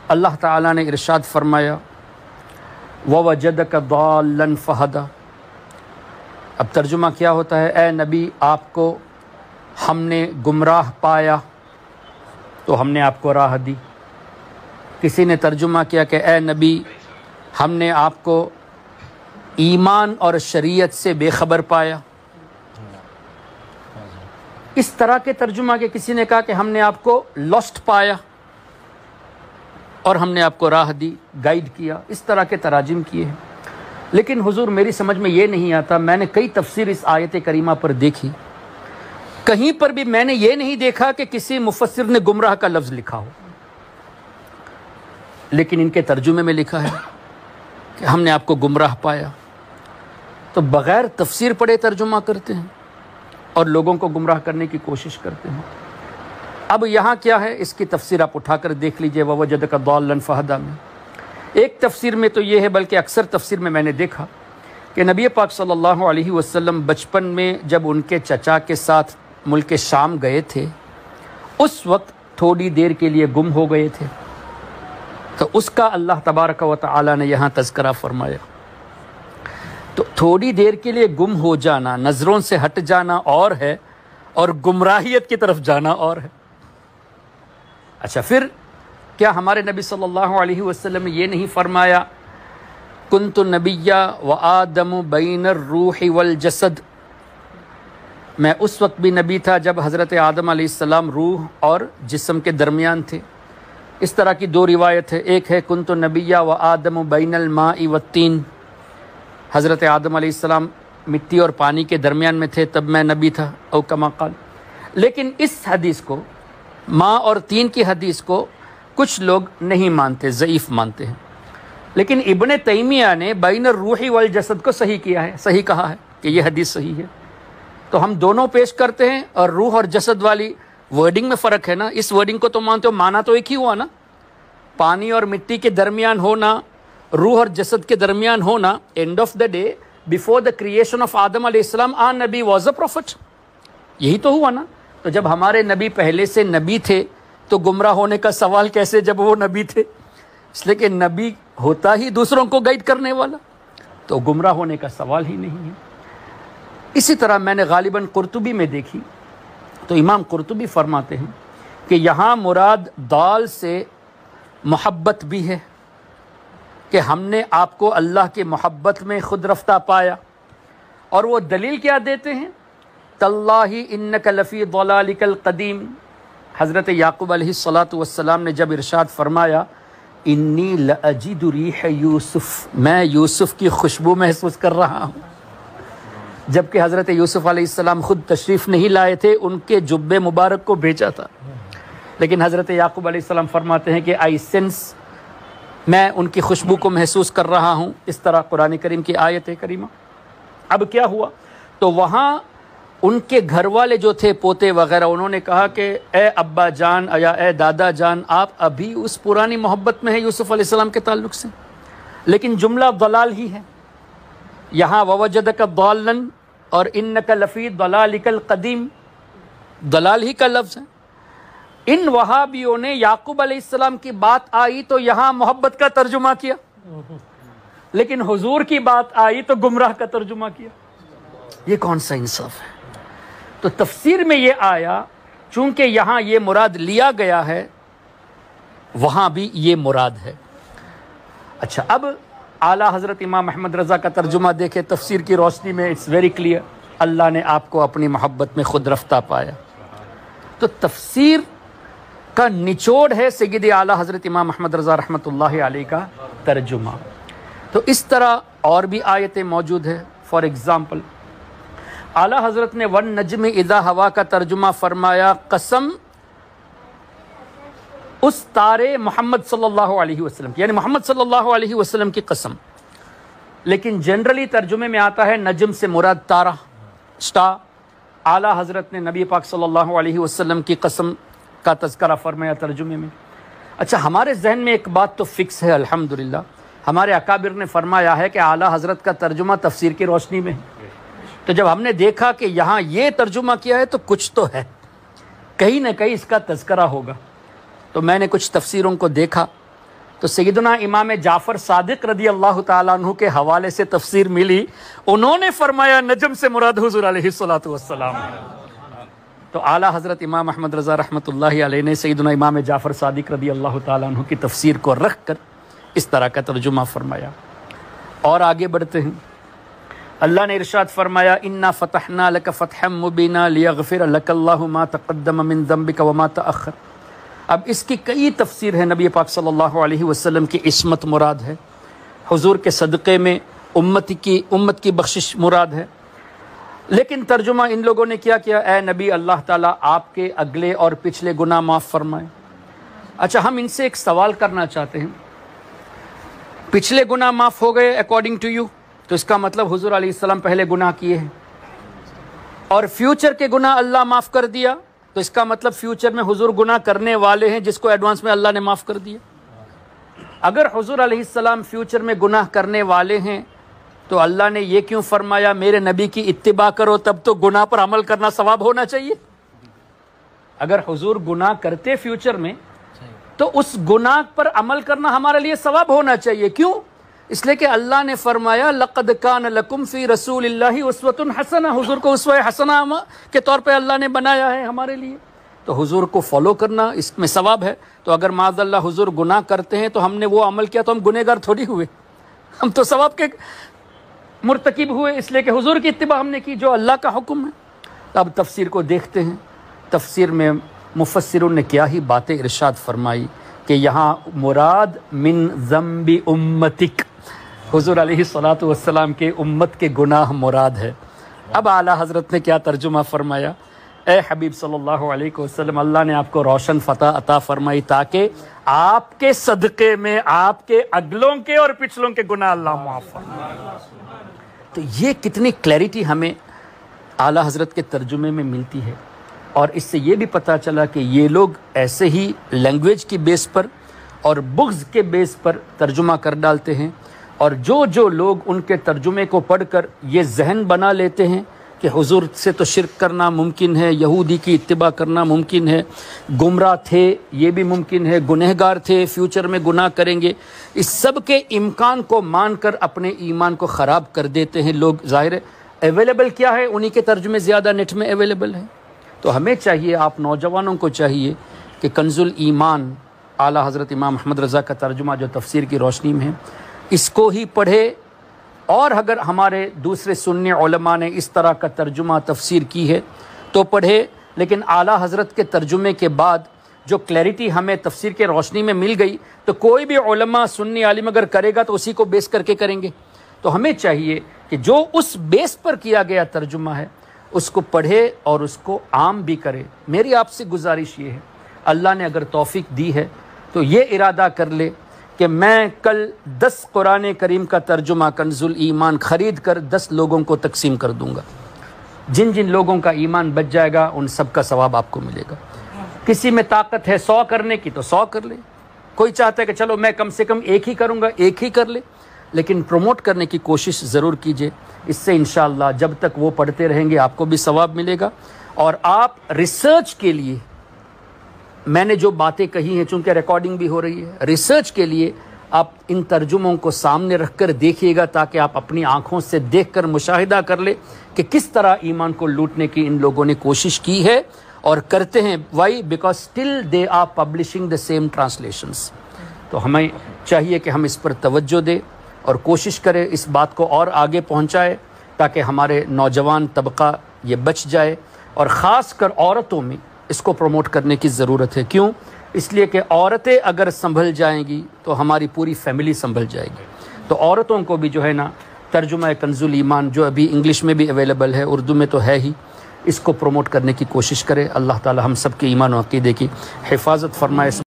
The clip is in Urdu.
اللہ تعالیٰ نے ارشاد فرمایا وَوَجَدَكَ ضَالًّا فَهَدَى۔ اب ترجمہ کیا ہوتا ہے؟ اے نبی آپ کو ہم نے گمراہ پایا تو ہم نے آپ کو راہ دی۔ کسی نے ترجمہ کیا کہ اے نبی ہم نے آپ کو ایمان اور شریعت سے بے خبر پایا۔ اس طرح کے ترجمہ کے کسی نے کہا کہ ہم نے آپ کو لاسٹ پایا اور ہم نے آپ کو راہ دی، گائیڈ کیا۔ اس طرح کے تراجم کیے ہیں، لیکن حضور میری سمجھ میں یہ نہیں آتا۔ میں نے کئی تفسیر اس آیت کریمہ پر دیکھی، کہیں پر بھی میں نے یہ نہیں دیکھا کہ کسی مفسر نے گمراہ کا لفظ لکھا ہو، لیکن ان کے ترجمے میں لکھا ہے کہ ہم نے آپ کو گمراہ پایا۔ تو بغیر تفسیر پڑھے ترجمہ کرتے ہیں اور لوگوں کو گمراہ کرنے کی کوشش کرتے ہیں۔ اب یہاں کیا ہے، اس کی تفسیر آپ اٹھا کر دیکھ لیجئے وَوَجَدَكَ ضَالًّا فَهَدَى میں۔ ایک تفسیر میں تو یہ ہے، بلکہ اکثر تفسیر میں نے دیکھا کہ نبی پاک صلی اللہ علیہ وسلم بچپن میں جب ان کے چچا کے ساتھ ملک شام گئے تھے، اس وقت تھوڑی دیر کے لیے گم ہو گئے تھے، تو اس کا اللہ تبارک و تعالی نے یہاں تذکرہ فرمایا۔ تو تھوڑی دیر کے لیے گم ہو جانا، نظروں سے ہٹ جانا اور ہے، اور گمراہیت کی طرف جانا اور ہے۔ اچھا، پھر کیا ہمارے نبی صلی اللہ علیہ وسلم نے یہ نہیں فرمایا کنت نبیّا وآدم بین الروح والجسد؟ میں اس وقت بھی نبی تھا جب حضرت آدم علیہ السلام روح اور جسم کے درمیان تھے۔ اس طرح کی دو روایت ہے، ایک ہے کنت نبیّا وآدم بین الماء والطین، حضرت آدم علیہ السلام مٹی اور پانی کے درمیان میں تھے تب میں نبی تھا، او کما قال۔ لیکن اس حدیث کو، ماء اور تین کی حدیث کو کچھ لوگ نہیں مانتے، ضعیف مانتے ہیں، لیکن ابن تیمیہ نے بین الروح والجسد کو صحیح کیا ہے، صحیح کہا ہے کہ یہ حدیث صحیح ہے۔ تو ہم دونوں پیش کرتے ہیں، اور روح اور جسد والی ورڈنگ میں فرق ہے نا، اس ورڈنگ کو تو مانتے ہو، مانا تو ایک ہی ہوا نا، پانی اور مٹی کے درمیان ہونا، روح اور جسد کے درمیان ہونا۔ And of the day before the creation of آدم علیہ السلام آ نبی واز اے پروفٹ، یہی تو ہوا نا۔ تو جب ہمارے نبی پہلے سے نبی تھے تو گمراہ ہونے کا سوال کیسے جب وہ نبی تھے؟ اس لیے کہ نبی ہوتا ہی دوسروں کو گائیڈ کرنے والا، تو گمراہ ہونے کا سوال ہی نہیں ہے۔ اسی طرح میں نے غالباً قرطبی میں دیکھی تو امام قرطبی فرماتے ہیں کہ یہاں مراد دال سے محبت بھی ہے، کہ ہم نے آپ کو اللہ کے محبت میں خود رفتہ پایا، اور وہ دلیل کیا دیتے ہیں؟ تاللہ انک لفی ضلالک القدیم۔ حضرت یعقوب علیہ السلام نے جب ارشاد فرمایا انی لاجد ریح یوسف، میں یوسف کی خوشبو محسوس کر رہا ہوں، جبکہ حضرت یوسف علیہ السلام خود تشریف نہیں لائے تھے، ان کے جبے مبارک کو بھیجا تھا، لیکن حضرت یعقوب علیہ السلام فرماتے ہیں کہ آئی سینس، میں ان کی خوشبو کو محسوس کر رہا ہوں۔ اس طرح قرآن کریم کی آیت کریمہ۔ اب کیا ہوا؟ تو وہاں ان کے گھر والے جو تھے، پوتے وغیرہ، انہوں نے کہا کہ اے ابا جان یا اے دادا جان، آپ ابھی اس پرانی محبت میں ہیں یوسف علیہ السلام کے تعلق سے، لیکن جملہ ضلال ہی ہے یہاں، ووجدک ضالا اور انک لفی ضلالک القدیم، ضلال ہی کا لفظ ہے۔ ان وہابیوں نے یعقوب علیہ السلام کی بات آئی تو یہاں محبت کا ترجمہ کیا، لیکن حضور کی بات آئی تو گمراہ کا ترجمہ کیا۔ یہ کون سا انصاف ہے؟ تو تفسیر میں یہ آیا، چونکہ یہاں یہ مراد لیا گیا ہے، وہاں بھی یہ مراد ہے۔ اچھا، اب اعلیٰ حضرت امام احمد رضا کا ترجمہ دیکھیں تفسیر کی روشنی میں، اٹس ویری کلیئر، اللہ نے آپ کو اپنی محبت میں خود رفتہ پایا۔ تو تفسیر کا نچوڑ ہے سید اعلیٰ حضرت امام احمد رضا رحمۃ اللہ علیہ کا ترجمہ۔ تو اس طرح اور بھی آیتیں موجود ہیں۔ فار ایگزامپل، اعلیٰ حضرت نے والنجم اذا ہوا کا ترجمہ فرمایا قسم اس تارے محمد صلی اللہ علیہ وسلم کی، یعنی محمد صلی اللہ علیہ وسلم کی قسم، لیکن جنرلی ترجمے میں آتا ہے نجم سے مراد تارہ، سٹار۔ اعلیٰ حضرت نے نبی پاک صلی اللہ علیہ وسلم کی قسم کا تذکرہ فرمایا ترجمے میں۔ اچھا، ہمارے ذہن میں ایک بات تو فکس ہے الحمدللہ، ہمارے اکابر نے فرمایا ہے کہ اعلیٰ حضرت کا ترجمہ تفسیر کی روشنی میں ہے۔ تو جب ہم نے دیکھا کہ یہاں یہ ترجمہ کیا ہے تو کچھ تو ہے، کہیں نہ کہیں اس کا تذکرہ ہوگا۔ تو میں نے کچھ تفسیروں کو دیکھا تو سیدنا امام جعفر صادق رضی اللہ تعالیٰ عنہ کے حوالے سے تفسیر ملی، انہوں نے فرمایا نجم سے مراد حضور علیہ الصلوۃ والسلام ہے۔ تو اعلیٰ حضرت امام احمد رضا رحمۃ اللہ علیہ نے سیدنا امام جعفر صادق رضی اللہ تعالیٰ عنہ کی تفسیر کو رکھ کر اس طرح کا ترجمہ فرمایا۔ اور آگے بڑھتے ہیں، اللہ نے ارشاد فرمایا انا فتحنا لک فتحا مبینا لیغفر لک اللہ ما تقدم من ذنبک وما تأخر۔ اب اس کی کئی تفسیر ہے، نبی پاک صلی اللہ علیہ وسلم کی عصمت مراد ہے، حضور کے صدقے میں امت کی بخشش مراد ہے، لیکن ترجمہ ان لوگوں نے کیا کیا، اے نبی اللہ تعالیٰ آپ کے اگلے اور پچھلے گناہ معاف فرمائے۔ اچھا، ہم ان سے ایک سوال کرنا چاہتے ہیں، پچھلے گناہ معاف ہو گئے اکارڈنگ ٹو یو، تو اس کا مطلب حضور علیہ السلام پہلے گناہ کیے ہیں، اور فیوچر کے گناہ اللہ معاف کر دیا، تو اس کا مطلب فیوچر میں حضور گناہ کرنے والے ہیں جس کو ایڈوانس میں اللہ نے معاف کر دیا۔ اگر حضور علیہ السلام فیوچر میں گناہ کرنے والے ہیں تو اللہ نے یہ کیوں فرمایا میرے نبی کی اتباع کرو، تب تو گناہ پر عمل کرنا ثواب ہونا چاہیے۔ اگر حضور گناہ کرتے فیوچر میں تو اس گناہ پر عمل کرنا ہمارے لیے ثواب ہونا چاہیے، کیوں؟ اس لیے کہ اللہ نے فرمایا لقد کان لکم فی رسول اللہ اسوۃ حسنہ، حضور کو اسوہ حسنہ کے طور پہ اللہ نے بنایا ہے ہمارے لیے، تو حضور کو فالو کرنا اس میں ثواب ہے۔ تو اگر معاذ اللہ حضور گناہ کرتے ہیں تو ہم نے وہ عمل کیا تو ہم گنہگار تھوڑی ہوئے، ہم تو ثواب کے مرتکب ہوئے، اس لیے کہ حضور کی اتباع ہم نے کی جو اللہ کا حکم ہے۔ اب تفسیر کو دیکھتے ہیں، تفسیر میں مفسروں نے کیا ہی باتیں ارشاد فرمائی کہ یہاں مراد من ذنب امتک، حضور علیہ الصلوۃ والسلام کے امت کے گناہ مراد ہے۔ اب اعلیٰ حضرت نے کیا ترجمہ فرمایا، اے حبیب صلی اللہ علیہ وسلم، اللہ نے آپ کو روشن فتح عطا فرمائی تاکہ آپ کے صدقے میں آپ کے اگلوں کے اور پچھلوں کے گناہ اللہ معاف فرمائے۔ تو یہ کتنی کلیئرٹی ہمیں اعلیٰ حضرت کے ترجمے میں ملتی ہے، اور اس سے یہ بھی پتہ چلا کہ یہ لوگ ایسے ہی لینگویج کی بیس پر اور بغض کے بیس پر ترجمہ کر ڈالتے ہیں، اور جو لوگ ان کے ترجمے کو پڑھ کر یہ ذہن بنا لیتے ہیں کہ حضور سے تو شرک کرنا ممکن ہے، یہودی کی اتباع کرنا ممکن ہے، گمراہ تھے یہ بھی ممکن ہے، گنہگار تھے فیوچر میں گناہ کریں گے، اس سب کے امکان کو مان کر اپنے ایمان کو خراب کر دیتے ہیں لوگ۔ ظاہر ہے اویلیبل کیا ہے، انہی کے ترجمے زیادہ نیٹ میں اویلیبل ہیں۔ تو ہمیں چاہیے، آپ نوجوانوں کو چاہیے کہ کنز الایمان اعلیٰ حضرت امام احمد رضا کا ترجمہ جو تفسیر کی روشنی میں ہے، اس کو ہی پڑھے، اور اگر ہمارے دوسرے سنی علماء نے اس طرح کا ترجمہ تفسیر کی ہے تو پڑھے، لیکن اعلیٰ حضرت کے ترجمے کے بعد جو کلیئرٹی ہمیں تفسیر کے روشنی میں مل گئی، تو کوئی بھی علماء سنی عالم اگر کرے گا تو اسی کو بیس کر کے کریں گے۔ تو ہمیں چاہیے کہ جو اس بیس پر کیا گیا ترجمہ ہے اس کو پڑھے اور اس کو عام بھی کرے۔ میری آپ سے گزارش یہ ہے، اللہ نے اگر توفیق دی ہے تو یہ ارادہ کر لے کہ میں کل 10 قرآن کریم کا ترجمہ کنز الایمان خرید کر 10 لوگوں کو تقسیم کر دوں گا، جن جن لوگوں کا ایمان بچ جائے گا ان سب کا ثواب آپ کو ملے گا۔ کسی میں طاقت ہے 100 کرنے کی تو 100 کر لے، کوئی چاہتا ہے کہ چلو میں کم سے کم 1 ہی کروں گا، 1 ہی کر لے، لیکن پروموٹ کرنے کی کوشش ضرور کیجئے۔ اس سے انشاءاللہ جب تک وہ پڑھتے رہیں گے آپ کو بھی ثواب ملے گا، اور آپ ریسرچ کے لیے، میں نے جو باتیں کہی ہیں چونکہ ریکارڈنگ بھی ہو رہی ہے، ریسرچ کے لیے آپ ان ترجموں کو سامنے رکھ کر دیکھیے گا تاکہ آپ اپنی آنکھوں سے دیکھ کر مشاہدہ کر لیں کہ کس طرح ایمان کو لوٹنے کی ان لوگوں نے کوشش کی ہے اور کرتے ہیں۔ Why? Because still they are publishing the same translations. تو ہمیں چاہیے کہ ہم اس پر توجہ دیں اور کوشش کریں اس بات کو اور آگے پہنچائے تاکہ ہمارے نوجوان طبقہ یہ بچ جائے، اور خاص کر عورتوں میں اس کو پروموٹ کرنے کی ضرورت ہے۔ کیوں؟ اس لیے کہ عورتیں اگر سنبھل جائیں گی تو ہماری پوری فیملی سنبھل جائے گی۔ تو عورتوں کو بھی جو ہے نا ترجمہ کنز الایمان جو ابھی انگلش میں بھی اویلیبل ہے، اردو میں تو ہے ہی، اس کو پروموٹ کرنے کی کوشش کرے۔ اللہ تعالی ہم سب کے ایمان و عقیدے کی حفاظت فرمائے۔